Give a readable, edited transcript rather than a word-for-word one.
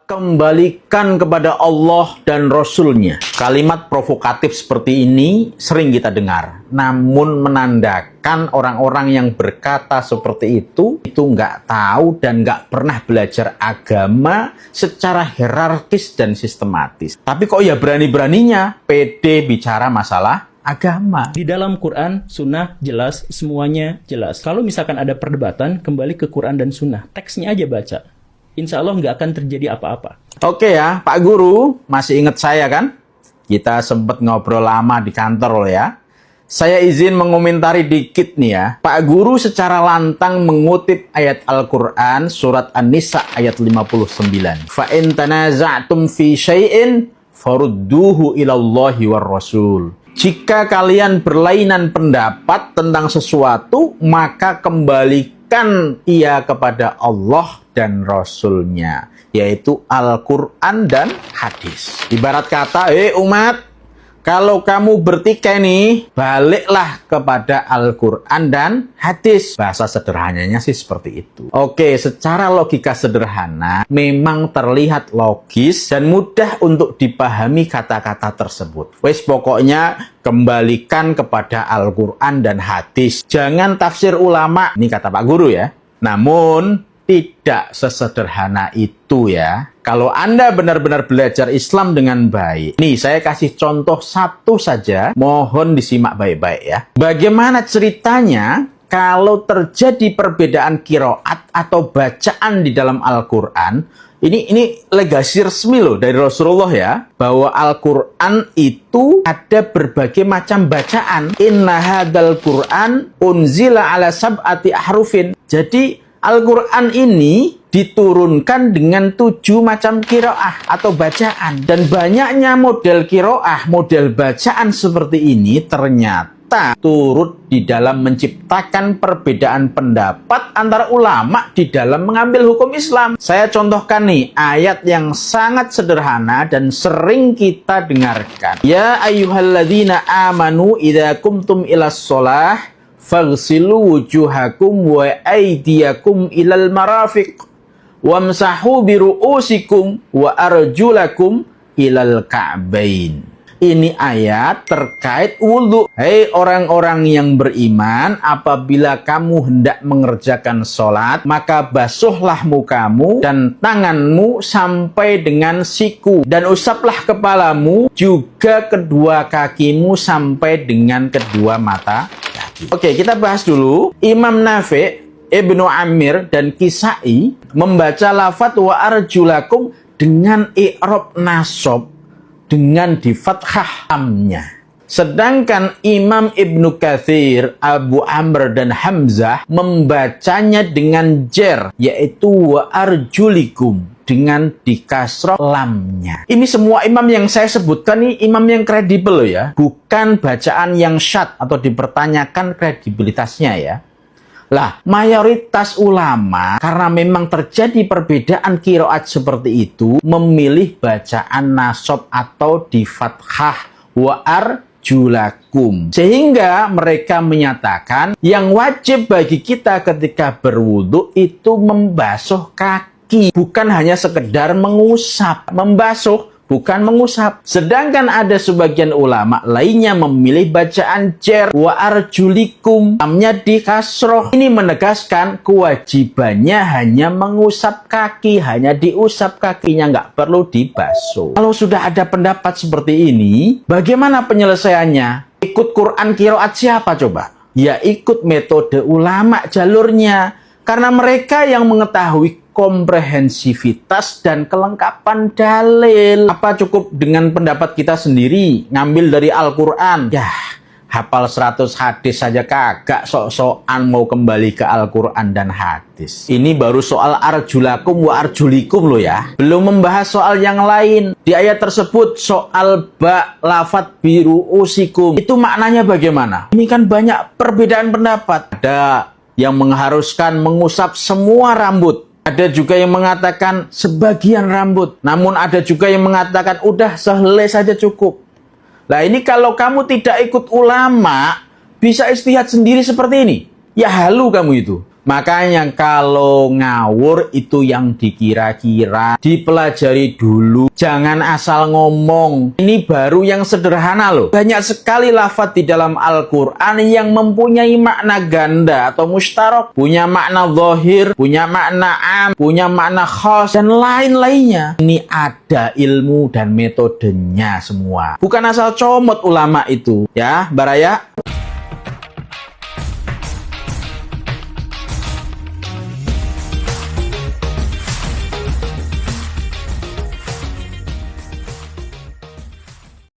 kembalikan kepada Allah dan Rasul-Nya. Kalimat provokatif seperti ini sering kita dengar. Namun menandakan orang-orang yang berkata seperti itu nggak tahu dan nggak pernah belajar agama secara hierarkis dan sistematis. Tapi kok ya berani-beraninya pede bicara masalah agama. Di dalam Quran, Sunnah jelas, semuanya jelas. Kalau misalkan ada perdebatan, kembali ke Quran dan Sunnah. Teksnya aja baca. Insya Allah nggak akan terjadi apa-apa. Oke ya, Pak Guru, masih ingat saya kan? Kita sempat ngobrol lama di kantor loh ya. Saya izin mengomentari dikit nih ya. Pak Guru secara lantang mengutip ayat Al-Quran surat An-Nisa ayat 59. Fa in tanaza'tum fi syai'in farudduhu ilallahi war rasul. Jika kalian berlainan pendapat tentang sesuatu, maka kembalikan ia kepada Allah dan Rasul-Nya, yaitu Al-Quran dan hadis. Ibarat kata, umat, kalau kamu bertikai nih, baliklah kepada Al-Quran dan hadis. Bahasa sederhananya sih seperti itu. Oke, secara logika sederhana, memang terlihat logis dan mudah untuk dipahami kata-kata tersebut. Wes pokoknya kembalikan kepada Al-Quran dan hadis. Jangan tafsir ulama, ini kata Pak Guru ya. Namun, tidak sesederhana itu ya. Kalau Anda benar-benar belajar Islam dengan baik. Nih, saya kasih contoh satu saja. Mohon disimak baik-baik ya. Bagaimana ceritanya kalau terjadi perbedaan qiraat atau bacaan di dalam Al-Quran. Ini legasi resmi loh dari Rasulullah ya. Bahwa Al-Quran itu ada berbagai macam bacaan. Inna hadzal Quran unzila ala sab'ati ahrufin. Jadi Al-Quran ini diturunkan dengan 7 macam qiraah atau bacaan. Dan banyaknya model qiraah, model bacaan seperti ini ternyata turut di dalam menciptakan perbedaan pendapat antara ulama di dalam mengambil hukum Islam. Saya contohkan nih ayat yang sangat sederhana dan sering kita dengarkan. Ya ayyuhalladzina amanu idza kumtum ilas sholah faghsilu wujuhakum wa aydiyakum ilal marafiq wamsahu biru'usikum wa arjulakum ilal ka'bain. Ini ayat terkait wudhu. Hei orang-orang yang beriman, apabila kamu hendak mengerjakan sholat, maka basuhlah mukamu dan tanganmu sampai dengan siku. Dan usaplah kepalamu, juga kedua kakimu sampai dengan kedua mata. Oke, kita bahas dulu. Imam Nafi', Ibnu Amir, dan Kisai membaca lafadz wa arjulakum dengan i'rab nasab dengan di fathah lamnya. Sedangkan Imam Ibnu Katsir, Abu Amr, dan Hamzah membacanya dengan jer, yaitu wa arjulikum dengan dikasroh lamnya. Ini semua imam yang saya sebutkan ini imam yang kredibel loh ya. Bukan bacaan yang syad atau dipertanyakan kredibilitasnya ya. Lah, mayoritas ulama karena memang terjadi perbedaan qiraat seperti itu memilih bacaan nasab atau di fathah wa arjulakum. Sehingga mereka menyatakan yang wajib bagi kita ketika berwudu itu membasuh kaki. Bukan hanya sekedar mengusap. Membasuh, bukan mengusap. Sedangkan ada sebagian ulama lainnya memilih bacaan jer. Wa arjulikum. Lamnya di kasroh. Ini menegaskan kewajibannya hanya mengusap kaki. Hanya diusap kakinya, nggak perlu dibasuh. Kalau sudah ada pendapat seperti ini, bagaimana penyelesaiannya? Ikut Quran qiraat siapa coba? Ya ikut metode ulama jalurnya. Karena mereka yang mengetahui komprehensivitas dan kelengkapan dalil. Apa cukup dengan pendapat kita sendiri ngambil dari Al-Quran? Ya, hafal 100 hadis saja kagak, sok-sokan mau kembali ke Al-Quran dan hadis. Ini baru soal arjulakum wa arjulikum loh ya. Belum membahas soal yang lain. Di ayat tersebut soal lafadz biru'usikum. Itu maknanya bagaimana? Ini kan banyak perbedaan pendapat. Ada yang mengharuskan mengusap semua rambut. Ada juga yang mengatakan sebagian rambut. Namun ada juga yang mengatakan udah sehelai saja cukup. Nah ini kalau kamu tidak ikut ulama, bisa istihad sendiri seperti ini. Ya halu kamu itu. Makanya kalau ngawur itu yang dikira-kira, dipelajari dulu, jangan asal ngomong. Ini baru yang sederhana loh. Banyak sekali lafaz di dalam Al-Quran yang mempunyai makna ganda atau mustarok, punya makna zahir, punya makna am, punya makna khas, dan lain-lainnya. Ini ada ilmu dan metodenya semua. Bukan asal comot ulama itu, ya, Baraya.